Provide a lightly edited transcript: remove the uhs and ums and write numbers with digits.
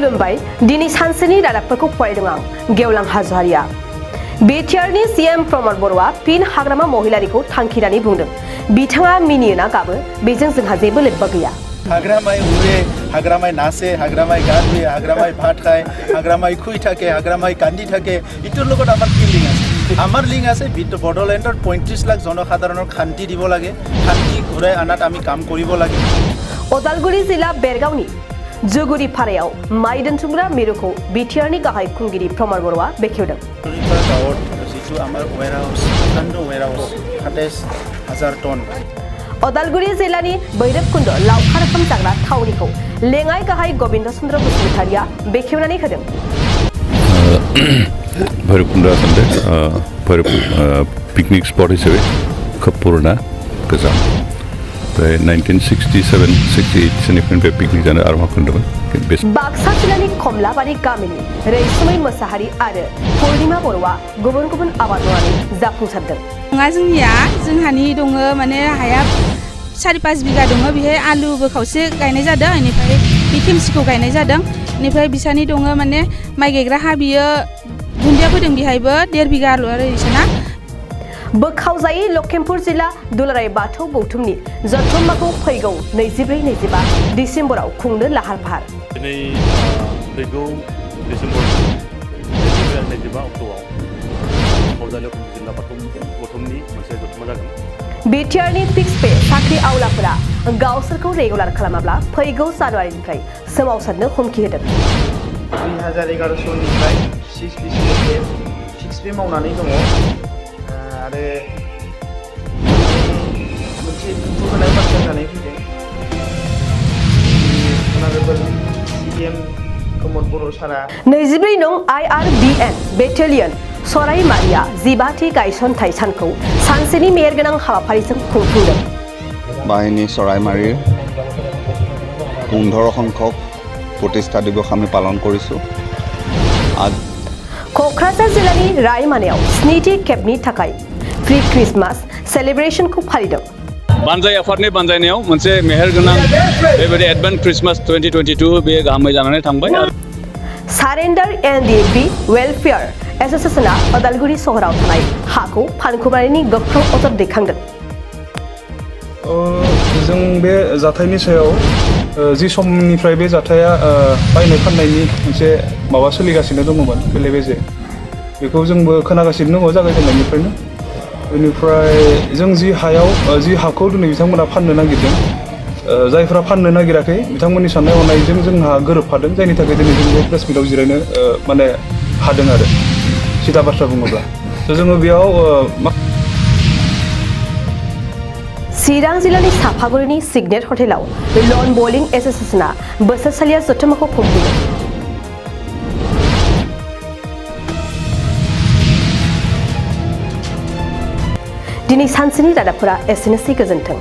खुलुमबाय दिनै सानसेनि रादाबफोरखौ फरायदों आं गेवलां हाज'वारिया बिटिआरनि सीएम प्रमद बर'आ फिन हाग्रामा महिलारिखौ थांखिनानै बुंदों बिथाङा मिनियोना गाबो बेजों जोंहा जेबो लोब्बा गैया हाग्रामाय उरे हाग्रामाय नाचे हाग्रामाय गान हुए हाग्रामाय भात खाय हाग्रामाय खुई থাকে हाग्रामाय कान्दी থাকে ইটোৰ লগত আমাৰ কি লিংক আছে আমাৰ লিংক আছে বড়োলেণ্ডৰ 35 লাখ জনসাধাৰণৰ শান্তি দিব লাগে শান্তি ঘূৰাই আনাত আমি কাম কৰিব লাগে उदालगुरि जिल्ला बेरगावनि जुगुरि फारायाव माइ दोनथुमग्रा मिरुखौ बिटिआरनि गाहाय खुंगिरि प्रमद बर'आ बेखेवदों गाँवत जितु आमार वेयरहाउस खन्द वेयरहाउस 27000 टन उदालगुरि जिल्लानि भैरबकुन्द लावखार ओंखाम जाग्रा थावनिखौ लेङाइ गाहाय गबिन्द चन्द्र बसुमतारिया बेखेवनानै होदों भैरबकुन्द आसामनि पिकनिक स्पट हिसाबै खोब पुराना गोजाम 1967-68 सोनिफ्राय पिकनिक जानो आरम्भ खालामदोंमोन बाक्सा जिल्लानि कमलाबारि गामिनि रैसुमै मोसाहारि आरो पुर्णिमा बर'आ गुबुन गुबुन आबाद मावनानै जाफुंसारदों जोंहानि दङ माने हाया 4-5 बिगा दङ बेहाय आलुबो खावसे गायनाय जादों बेनिफ्राय बे खेमसिखौ गायनाय जादों बेनिफ्राय बिसानि दङ माने माइ गायग्रा हा बियो दुन्दिया फोदों बेहायबो 1.5 बिगा आलु आरो इसाना बोखावजायै लखिमपुर जिल्ला दुलाराय बाथौ गौथुमनि जथुम्माखौ फैगौ 24-25 डिसेम्बराव खुंनो लाहार फाहार दिनै फैगौ डिसेम्बर 25 अक्ट'आव बोखावजायै लखिमपुर जिल्ला बाथौ गौथुमनि मोनसे जथुम्मा जागोन बिटिआरनि फिक्स पे साख्रि आवलाफोरा गावसोरखौ रेगुलार खालामाब्ला फैगौ जानुवारिनिफ्राय सोमावसारनो हुमखि होदों 2011 निफ्राय 6 पे मावनानै दङ आरो मोनसे दुखु गोनां बाथ्रा जानानै फैदों अनारेबल सीएम प्रमद बर' सारा 24 नं IRBN बेटेलियन सराइमारिया 15थि गायसनथाय सानखौ सानसेनि मेहेरगोनां हाबाफारिजों खुंफुंदों बाहिनी सराइमारिर 15 সংখ্যক প্ৰতিষ্ঠা দিৱস আমি পালন কৰিছোঁ क'क्राझार जिल्लानि रायमानायाव 7थि खेबनि थाखाय प्रि क्रिसमास सेलिब्रेशनखौ फालिदों बानजाय आफादनि बानजायनायाव मोनसे मेहेरगोनां बेबायदि एडभान्स क्रिसमास 2022 बे गाहामै जानानै थांबाय सारेन्डार एनडिएफबि वेलफेयार एस'सिएशना उदालगुरि सहराव थानाय हाखौ फानखोमानायनि गोख्रों अजद दैखांदों जों बे जाथायनि सायाव जि समनिफ्राय बे जाथाया बायनाय फाननायनि मोनसे माबा सोलिगासिनो दङमोन बेले बेजे बेखौ जोंबो खोनागासिनो दङ जागायजेननायनिफ्रायनो बेनिफ्राय जों जि हाखौ दिनै बिथांमोना फाननो नागिरदों जायफोरा फाननो नागिराखै बिथांमोननि साननाय हनायजों जोंहा गोरोबफादों जायनि थाखाय दिनै जों बे प्रेस मिटआव जिरायनो माने हादों आरो सिदा बाथ्रा बुङोब्ला जोङो बेयाव चिरां जिल्लानि साफागुरिनि सिगनेट हटेलाव लन बलिं एस'सिएशना बोसोरसालिया जथुम्माखौ खुंफुंदों दिनै सानसेनि रादाबफोरा एसेनोसै गोजोन्थों